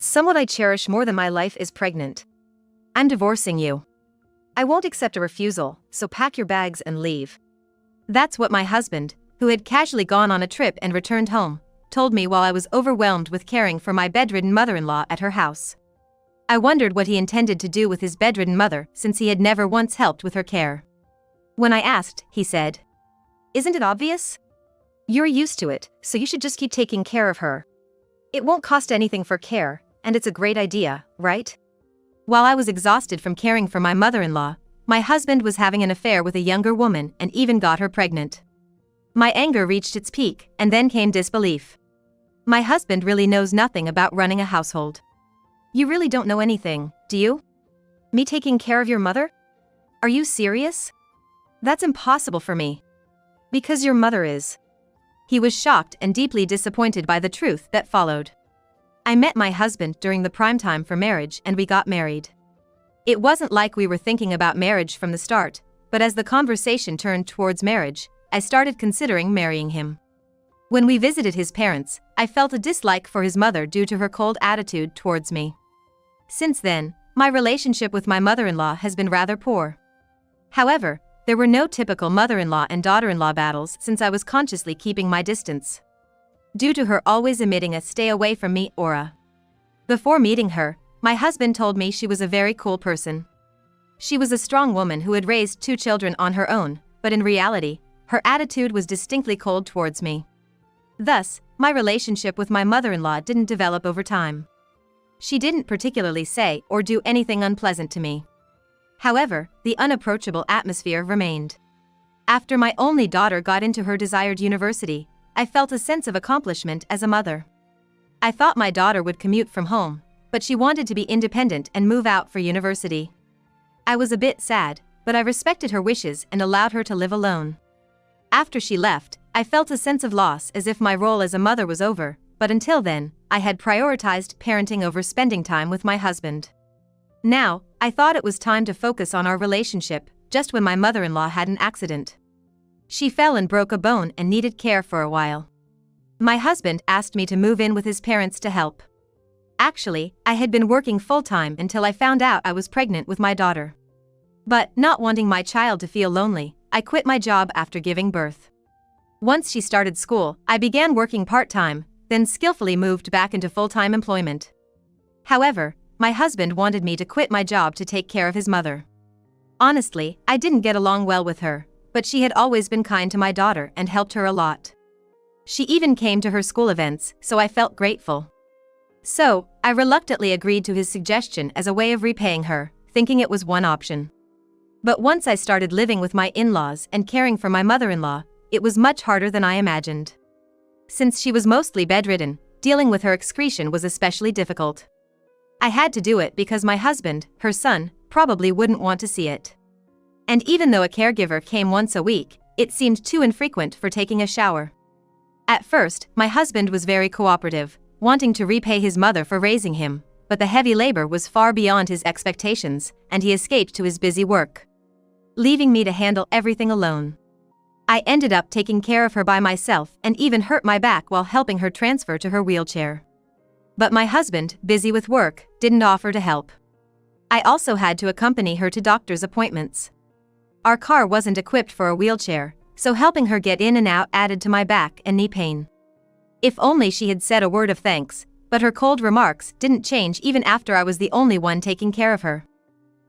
Someone I cherish more than my life is pregnant. I'm divorcing you. I won't accept a refusal, so pack your bags and leave. That's what my husband, who had casually gone on a trip and returned home, told me while I was overwhelmed with caring for my bedridden mother-in-law at her house. I wondered what he intended to do with his bedridden mother since he had never once helped with her care. When I asked, he said, "Isn't it obvious? You're used to it, so you should just keep taking care of her. It won't cost anything for care, and it's a great idea, right?" While I was exhausted from caring for my mother-in-law, my husband was having an affair with a younger woman and even got her pregnant. My anger reached its peak, and then came disbelief. My husband really knows nothing about running a household. You really don't know anything, do you? Me taking care of your mother? Are you serious? That's impossible for me. Because your mother is. He was shocked and deeply disappointed by the truth that followed. I met my husband during the prime time for marriage and we got married. It wasn't like we were thinking about marriage from the start, but as the conversation turned towards marriage, I started considering marrying him. When we visited his parents, I felt a dislike for his mother due to her cold attitude towards me. Since then, my relationship with my mother-in-law has been rather poor. However, there were no typical mother-in-law and daughter-in-law battles since I was consciously keeping my distance. Due to her always emitting a "stay away from me" aura. Before meeting her, my husband told me she was a very cool person. She was a strong woman who had raised 2 children on her own, but in reality, her attitude was distinctly cold towards me. Thus, my relationship with my mother-in-law didn't develop over time. She didn't particularly say or do anything unpleasant to me. However, the unapproachable atmosphere remained. After my only daughter got into her desired university, I felt a sense of accomplishment as a mother. I thought my daughter would commute from home, but she wanted to be independent and move out for university. I was a bit sad, but I respected her wishes and allowed her to live alone. After she left, I felt a sense of loss as if my role as a mother was over, but until then, I had prioritized parenting over spending time with my husband. Now, I thought it was time to focus on our relationship, just when my mother-in-law had an accident. She fell and broke a bone and needed care for a while. My husband asked me to move in with his parents to help. Actually, I had been working full-time until I found out I was pregnant with my daughter. But, not wanting my child to feel lonely, I quit my job after giving birth. Once she started school, I began working part-time, then skillfully moved back into full-time employment. However, my husband wanted me to quit my job to take care of his mother. Honestly, I didn't get along well with her, but she had always been kind to my daughter and helped her a lot. She even came to her school events, so I felt grateful. So, I reluctantly agreed to his suggestion as a way of repaying her, thinking it was one option. But once I started living with my in-laws and caring for my mother-in-law, it was much harder than I imagined. Since she was mostly bedridden, dealing with her excretion was especially difficult. I had to do it because my husband, her son, probably wouldn't want to see it. And even though a caregiver came once a week, it seemed too infrequent for taking a shower. At first, my husband was very cooperative, wanting to repay his mother for raising him, but the heavy labor was far beyond his expectations, and he escaped to his busy work, leaving me to handle everything alone. I ended up taking care of her by myself and even hurt my back while helping her transfer to her wheelchair. But my husband, busy with work, didn't offer to help. I also had to accompany her to doctor's appointments. Our car wasn't equipped for a wheelchair, so helping her get in and out added to my back and knee pain. If only she had said a word of thanks, but her cold remarks didn't change even after I was the only one taking care of her.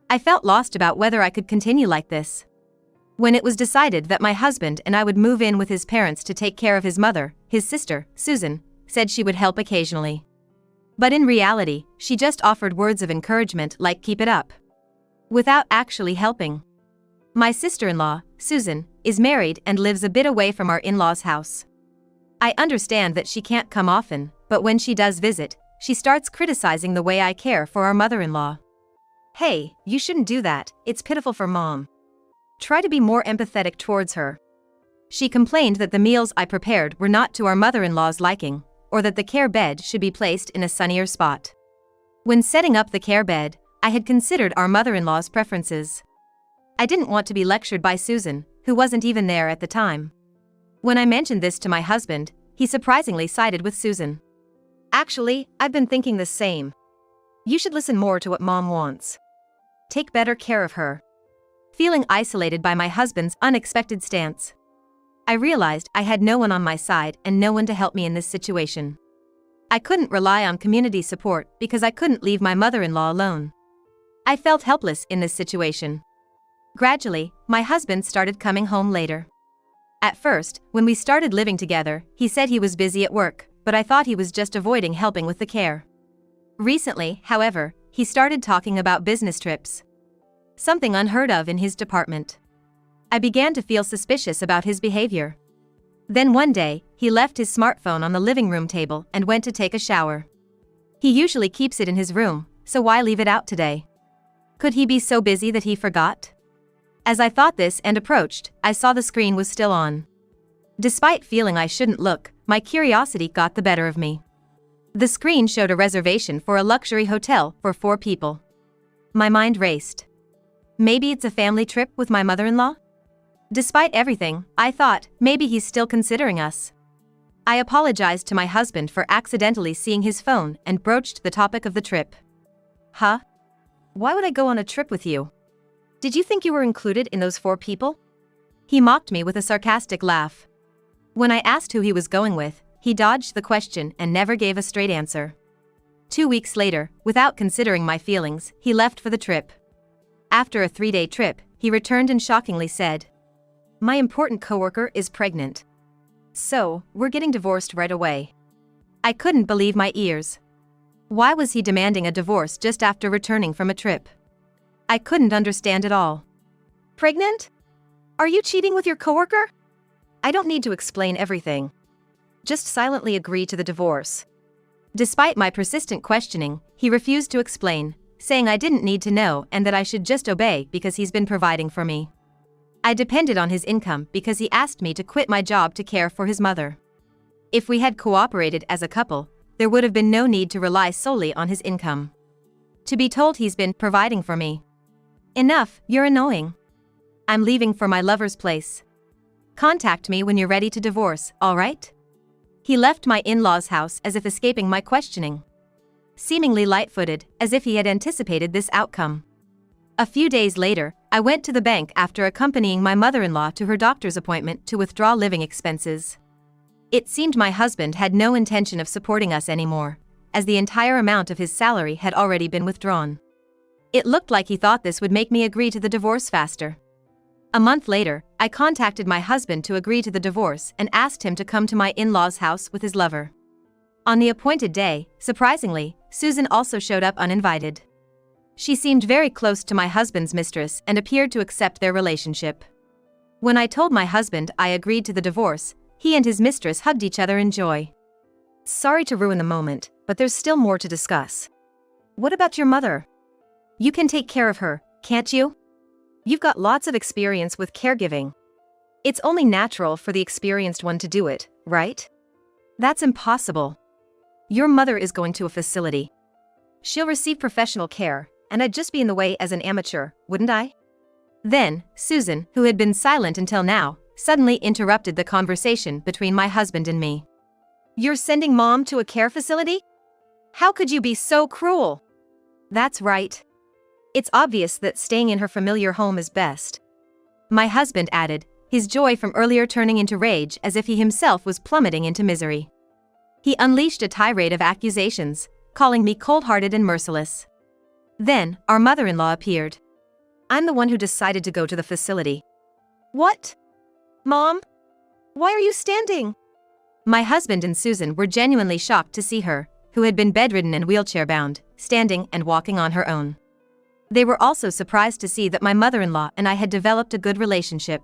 I felt lost about whether I could continue like this. When it was decided that my husband and I would move in with his parents to take care of his mother, his sister, Susan, said she would help occasionally. But in reality, she just offered words of encouragement like "keep it up," without actually helping. My sister-in-law, Susan, is married and lives a bit away from our in-laws' house. I understand that she can't come often, but when she does visit, she starts criticizing the way I care for our mother-in-law. "Hey, you shouldn't do that, it's pitiful for mom. Try to be more empathetic towards her." She complained that the meals I prepared were not to our mother-in-law's liking, or that the care bed should be placed in a sunnier spot. When setting up the care bed, I had considered our mother-in-law's preferences. I didn't want to be lectured by Susan, who wasn't even there at the time. When I mentioned this to my husband, he surprisingly sided with Susan. "Actually, I've been thinking the same. You should listen more to what mom wants. Take better care of her. Feeling isolated by my husband's unexpected stance, I realized I had no one on my side and no one to help me in this situation. I couldn't rely on community support because I couldn't leave my mother-in-law alone. I felt helpless in this situation. Gradually, my husband started coming home later. At first, when we started living together, he said he was busy at work, but I thought he was just avoiding helping with the care. Recently, however, he started talking about business trips. Something unheard of in his department. I began to feel suspicious about his behavior. Then one day, he left his smartphone on the living room table and went to take a shower. He usually keeps it in his room, so why leave it out today? Could he be so busy that he forgot? As I thought this and approached, I saw the screen was still on. Despite feeling I shouldn't look, my curiosity got the better of me. The screen showed a reservation for a luxury hotel for 4 people. My mind raced. Maybe it's a family trip with my mother-in-law? Despite everything, I thought, maybe he's still considering us. I apologized to my husband for accidentally seeing his phone and broached the topic of the trip. Huh? Why would I go on a trip with you? Did you think you were included in those 4 people? He mocked me with a sarcastic laugh. When I asked who he was going with, he dodged the question and never gave a straight answer. 2 weeks later, without considering my feelings, he left for the trip. After a 3-day trip, he returned and shockingly said, "My important coworker is pregnant. So, we're getting divorced right away." I couldn't believe my ears. Why was he demanding a divorce just after returning from a trip? I couldn't understand it all. Pregnant? Are you cheating with your coworker? I don't need to explain everything. Just silently agree to the divorce. Despite my persistent questioning, he refused to explain, saying I didn't need to know and that I should just obey because he's been providing for me. I depended on his income because he asked me to quit my job to care for his mother. If we had cooperated as a couple, there would have been no need to rely solely on his income. To be told he's been providing for me. Enough, you're annoying. I'm leaving for my lover's place. Contact me when you're ready to divorce, all right? He left my in-laws' house as if escaping my questioning. Seemingly light-footed, as if he had anticipated this outcome. A few days later, I went to the bank after accompanying my mother-in-law to her doctor's appointment to withdraw living expenses. It seemed my husband had no intention of supporting us anymore, as the entire amount of his salary had already been withdrawn. It looked like he thought this would make me agree to the divorce faster. A month later, I contacted my husband to agree to the divorce and asked him to come to my in-laws' house with his lover. On the appointed day, surprisingly, Susan also showed up uninvited. She seemed very close to my husband's mistress and appeared to accept their relationship. When I told my husband I agreed to the divorce, he and his mistress hugged each other in joy. Sorry to ruin the moment, but there's still more to discuss. What about your mother? You can take care of her, can't you? You've got lots of experience with caregiving. It's only natural for the experienced one to do it, right? That's impossible. Your mother is going to a facility. She'll receive professional care, and I'd just be in the way as an amateur, wouldn't I? Then, Susan, who had been silent until now, suddenly interrupted the conversation between my husband and me. You're sending mom to a care facility? How could you be so cruel? That's right. It's obvious that staying in her familiar home is best. My husband added, his joy from earlier turning into rage as if he himself was plummeting into misery. He unleashed a tirade of accusations, calling me cold-hearted and merciless. Then, our mother-in-law appeared. I'm the one who decided to go to the facility. What? Mom? Why are you standing? My husband and Susan were genuinely shocked to see her, who had been bedridden and wheelchair-bound, standing and walking on her own. They were also surprised to see that my mother-in-law and I had developed a good relationship.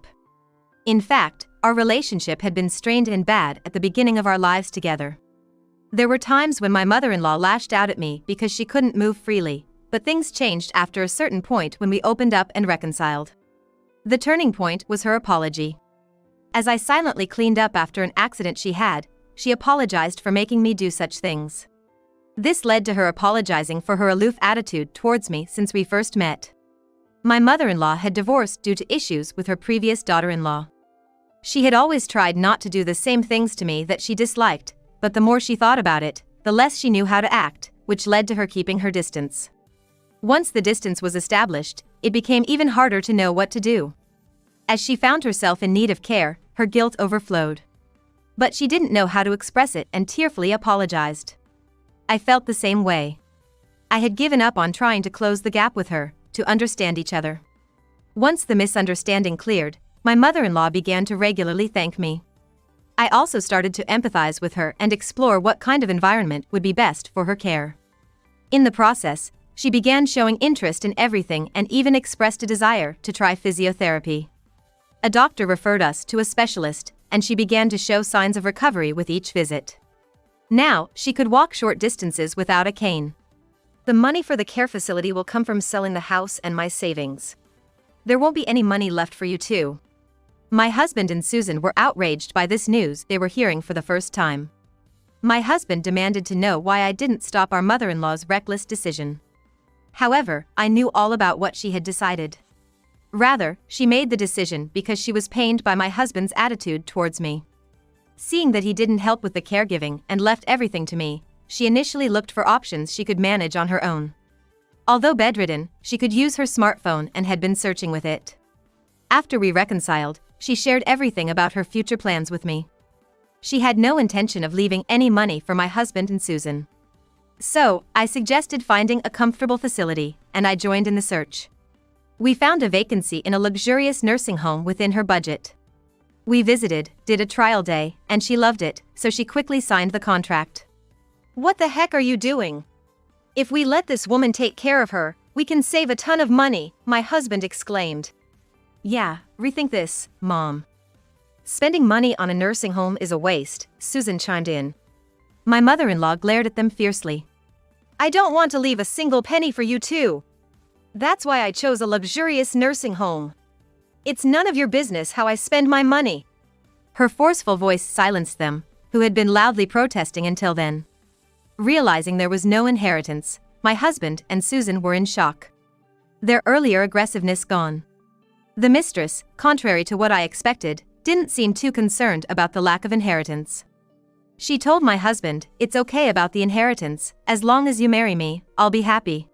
In fact, our relationship had been strained and bad at the beginning of our lives together. There were times when my mother-in-law lashed out at me because she couldn't move freely, but things changed after a certain point when we opened up and reconciled. The turning point was her apology. As I silently cleaned up after an accident she had, she apologized for making me do such things. This led to her apologizing for her aloof attitude towards me since we first met. My mother-in-law had divorced due to issues with her previous daughter-in-law. She had always tried not to do the same things to me that she disliked, but the more she thought about it, the less she knew how to act, which led to her keeping her distance. Once the distance was established, it became even harder to know what to do. As she found herself in need of care, her guilt overflowed. But she didn't know how to express it and tearfully apologized. I felt the same way. I had given up on trying to close the gap with her, to understand each other. Once the misunderstanding cleared, my mother-in-law began to regularly thank me. I also started to empathize with her and explore what kind of environment would be best for her care. In the process, she began showing interest in everything and even expressed a desire to try physiotherapy. A doctor referred us to a specialist, and she began to show signs of recovery with each visit. Now, she could walk short distances without a cane. The money for the care facility will come from selling the house and my savings. There won't be any money left for you too. My husband and Susan were outraged by this news they were hearing for the first time. My husband demanded to know why I didn't stop our mother-in-law's reckless decision. However, I knew all about what she had decided. Rather, she made the decision because she was pained by my husband's attitude towards me. Seeing that he didn't help with the caregiving and left everything to me, she initially looked for options she could manage on her own. Although bedridden, she could use her smartphone and had been searching with it. After we reconciled, she shared everything about her future plans with me. She had no intention of leaving any money for my husband and Susan. So, I suggested finding a comfortable facility, and I joined in the search. We found a vacancy in a luxurious nursing home within her budget. We visited, did a trial day, and she loved it, so she quickly signed the contract. "What the heck are you doing? If we let this woman take care of her, we can save a ton of money," my husband exclaimed. "Yeah, rethink this, Mom. Spending money on a nursing home is a waste," Susan chimed in. My mother-in-law glared at them fiercely. "I don't want to leave a single penny for you too. That's why I chose a luxurious nursing home. It's none of your business how I spend my money." Her forceful voice silenced them, who had been loudly protesting until then. Realizing there was no inheritance, my husband and Susan were in shock. Their earlier aggressiveness gone. The mistress, contrary to what I expected, didn't seem too concerned about the lack of inheritance. She told my husband, "It's okay about the inheritance, as long as you marry me, I'll be happy."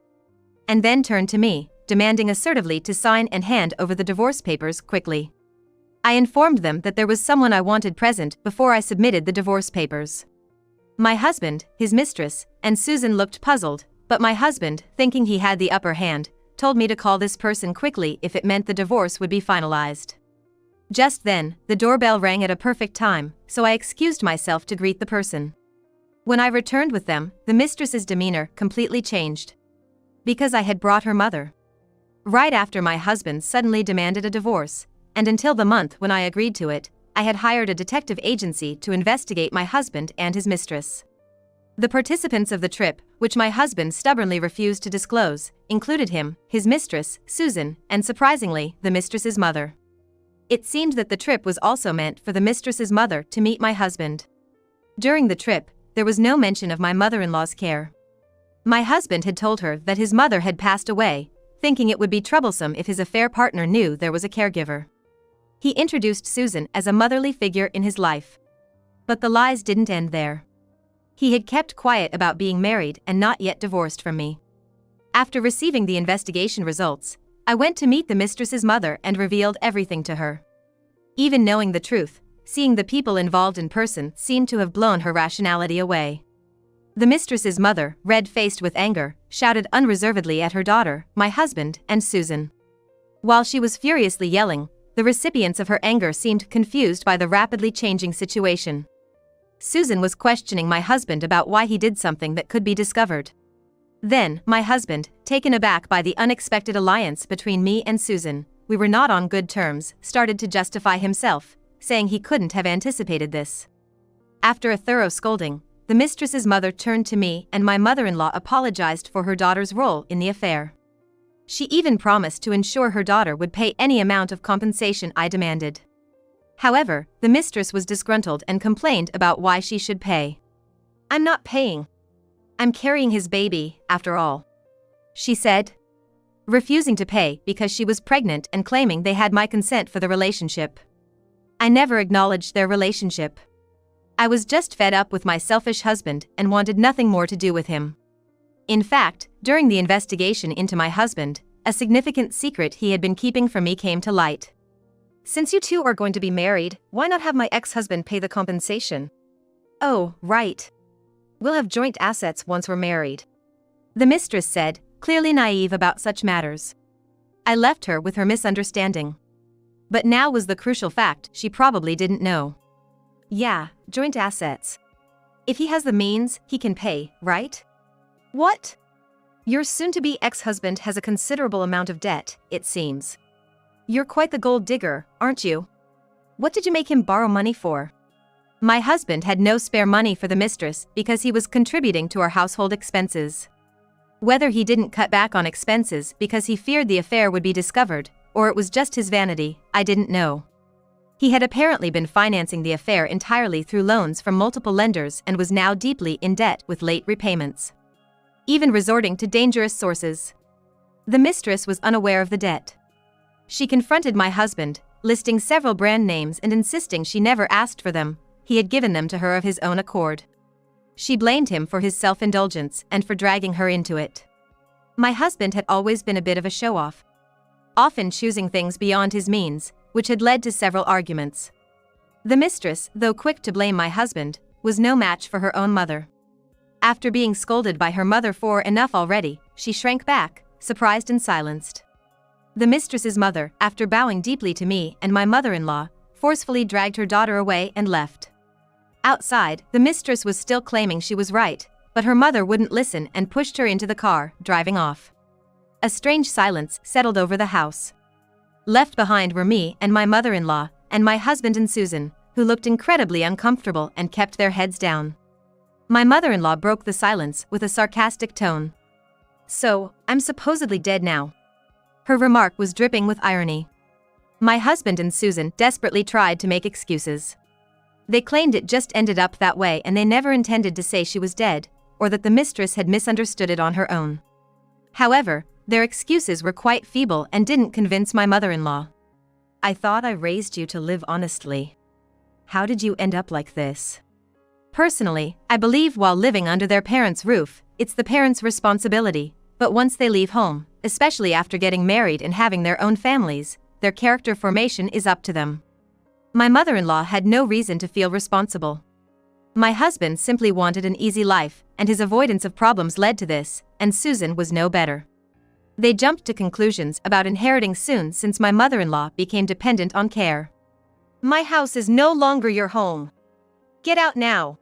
And then turned to me, demanding assertively to sign and hand over the divorce papers quickly. I informed them that there was someone I wanted present before I submitted the divorce papers. My husband, his mistress, and Susan looked puzzled, but my husband, thinking he had the upper hand, told me to call this person quickly if it meant the divorce would be finalized. Just then, the doorbell rang at a perfect time, so I excused myself to greet the person. When I returned with them, the mistress's demeanor completely changed. Because I had brought her mother. Right after my husband suddenly demanded a divorce, and until the month when I agreed to it, I had hired a detective agency to investigate my husband and his mistress. The participants of the trip, which my husband stubbornly refused to disclose, included him, his mistress, Susan, and surprisingly, the mistress's mother. It seemed that the trip was also meant for the mistress's mother to meet my husband. During the trip, there was no mention of my mother-in-law's care. My husband had told her that his mother had passed away, thinking it would be troublesome if his affair partner knew there was a caregiver. He introduced Susan as a motherly figure in his life. But the lies didn't end there. He had kept quiet about being married and not yet divorced from me. After receiving the investigation results, I went to meet the mistress's mother and revealed everything to her. Even knowing the truth, seeing the people involved in person seemed to have blown her rationality away. The mistress's mother, red-faced with anger, shouted unreservedly at her daughter, my husband, and Susan. While she was furiously yelling, the recipients of her anger seemed confused by the rapidly changing situation. Susan was questioning my husband about why he did something that could be discovered. Then, my husband, taken aback by the unexpected alliance between me and Susan, we were not on good terms, started to justify himself, saying he couldn't have anticipated this. After a thorough scolding, the mistress's mother turned to me and my mother-in-law apologized for her daughter's role in the affair. She even promised to ensure her daughter would pay any amount of compensation I demanded. However, the mistress was disgruntled and complained about why she should pay. "I'm not paying. I'm carrying his baby, after all," she said, refusing to pay because she was pregnant and claiming they had my consent for the relationship. I never acknowledged their relationship. I was just fed up with my selfish husband and wanted nothing more to do with him. In fact, during the investigation into my husband, a significant secret he had been keeping from me came to light. Since you two are going to be married, why not have my ex-husband pay the compensation? Oh, right. We'll have joint assets once we're married. The mistress said, clearly naive about such matters. I left her with her misunderstanding. But now was the crucial fact she probably didn't know. Yeah, joint assets. If he has the means, he can pay, right? What? Your soon-to-be ex-husband has a considerable amount of debt, it seems. You're quite the gold digger, aren't you? What did you make him borrow money for? My husband had no spare money for the mistress because he was contributing to our household expenses. Whether he didn't cut back on expenses because he feared the affair would be discovered, or it was just his vanity, I didn't know. He had apparently been financing the affair entirely through loans from multiple lenders and was now deeply in debt with late repayments, even resorting to dangerous sources. The mistress was unaware of the debt. She confronted my husband, listing several brand names and insisting she never asked for them, he had given them to her of his own accord. She blamed him for his self-indulgence and for dragging her into it. My husband had always been a bit of a show-off, often choosing things beyond his means, which had led to several arguments. The mistress, though quick to blame my husband, was no match for her own mother. After being scolded by her mother for enough already, she shrank back, surprised and silenced. The mistress's mother, after bowing deeply to me and my mother-in-law, forcefully dragged her daughter away and left. Outside, the mistress was still claiming she was right, but her mother wouldn't listen and pushed her into the car, driving off. A strange silence settled over the house. Left behind were me and my mother-in-law, and my husband and Susan, who looked incredibly uncomfortable and kept their heads down. My mother-in-law broke the silence with a sarcastic tone. So, I'm supposedly dead now. Her remark was dripping with irony. My husband and Susan desperately tried to make excuses. They claimed it just ended up that way and they never intended to say she was dead, or that the mistress had misunderstood it on her own. However, their excuses were quite feeble and didn't convince my mother-in-law. I thought I raised you to live honestly. How did you end up like this? Personally, I believe while living under their parents' roof, it's the parents' responsibility, but once they leave home, especially after getting married and having their own families, their character formation is up to them. My mother-in-law had no reason to feel responsible. My husband simply wanted an easy life, and his avoidance of problems led to this, and Susan was no better. They jumped to conclusions about inheriting soon since my mother-in-law became dependent on care. My house is no longer your home. Get out now.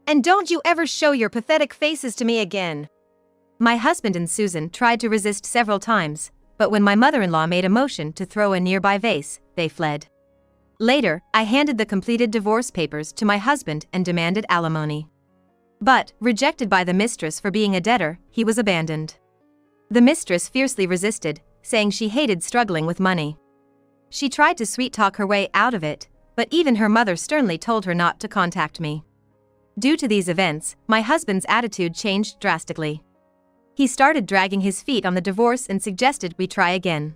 And don't you ever show your pathetic faces to me again. My husband and Susan tried to resist several times, but when my mother-in-law made a motion to throw a nearby vase, they fled. Later, I handed the completed divorce papers to my husband and demanded alimony. But, rejected by the mistress for being a debtor, he was abandoned. The mistress fiercely resisted, saying she hated struggling with money. She tried to sweet-talk her way out of it, but even her mother sternly told her not to contact me. Due to these events, my husband's attitude changed drastically. He started dragging his feet on the divorce and suggested we try again.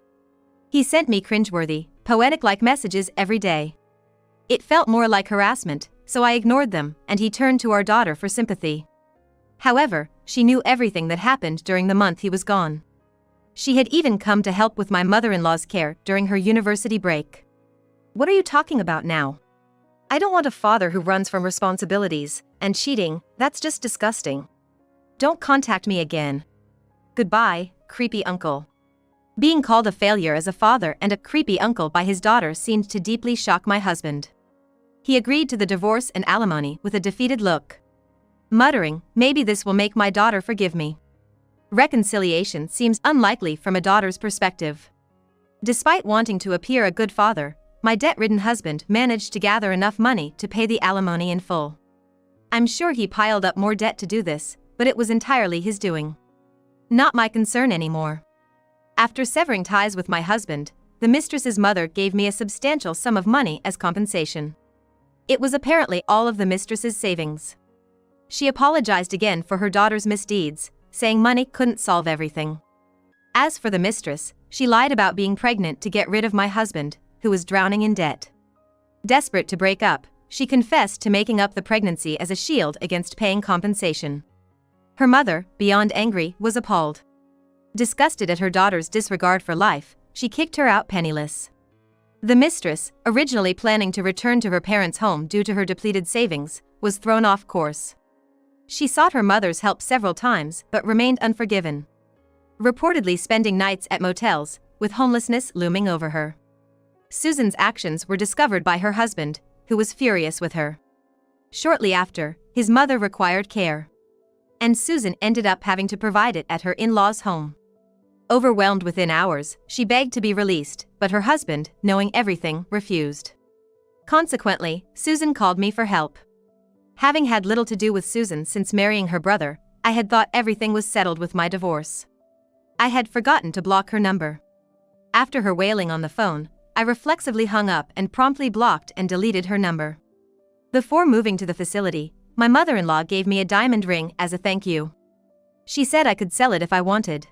He sent me cringeworthy, poetic-like messages every day. It felt more like harassment, so I ignored them, and he turned to our daughter for sympathy. However, she knew everything that happened during the month he was gone. She had even come to help with my mother-in-law's care during her university break. What are you talking about now? I don't want a father who runs from responsibilities, and cheating, that's just disgusting. Don't contact me again. Goodbye, creepy uncle. Being called a failure as a father and a creepy uncle by his daughter seemed to deeply shock my husband. He agreed to the divorce and alimony with a defeated look, muttering, maybe this will make my daughter forgive me. Reconciliation seems unlikely from a daughter's perspective. Despite wanting to appear a good father, my debt-ridden husband managed to gather enough money to pay the alimony in full. I'm sure he piled up more debt to do this, but it was entirely his doing. Not my concern anymore. After severing ties with my husband, the mistress's mother gave me a substantial sum of money as compensation. It was apparently all of the mistress's savings. She apologized again for her daughter's misdeeds, saying money couldn't solve everything. As for the mistress, she lied about being pregnant to get rid of my husband, who was drowning in debt. Desperate to break up, she confessed to making up the pregnancy as a shield against paying compensation. Her mother, beyond angry, was appalled. Disgusted at her daughter's disregard for life, she kicked her out penniless. The mistress, originally planning to return to her parents' home due to her depleted savings, was thrown off course. She sought her mother's help several times but remained unforgiven. Reportedly spending nights at motels, with homelessness looming over her. Susan's actions were discovered by her husband, who was furious with her. Shortly after, his mother required care. And Susan ended up having to provide it at her in-laws' home. Overwhelmed within hours, she begged to be released, but her husband, knowing everything, refused. Consequently, Susan called me for help. Having had little to do with Susan since marrying her brother, I had thought everything was settled with my divorce. I had forgotten to block her number. After her wailing on the phone, I reflexively hung up and promptly blocked and deleted her number. Before moving to the facility, my mother-in-law gave me a diamond ring as a thank you. She said I could sell it if I wanted,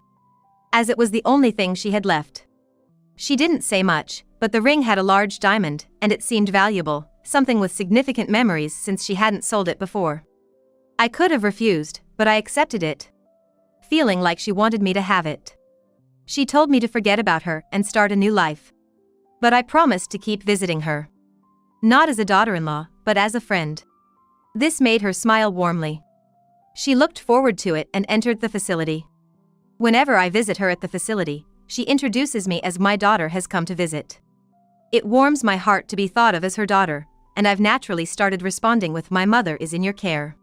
as it was the only thing she had left. She didn't say much, but the ring had a large diamond, and it seemed valuable, something with significant memories since she hadn't sold it before. I could have refused, but I accepted it, feeling like she wanted me to have it. She told me to forget about her and start a new life. But I promised to keep visiting her. Not as a daughter-in-law, but as a friend. This made her smile warmly. She looked forward to it and entered the facility. Whenever I visit her at the facility, she introduces me as my daughter has come to visit. It warms my heart to be thought of as her daughter, and I've naturally started responding with "my mother is in your care."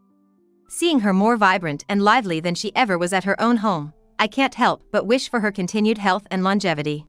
Seeing her more vibrant and lively than she ever was at her own home, I can't help but wish for her continued health and longevity.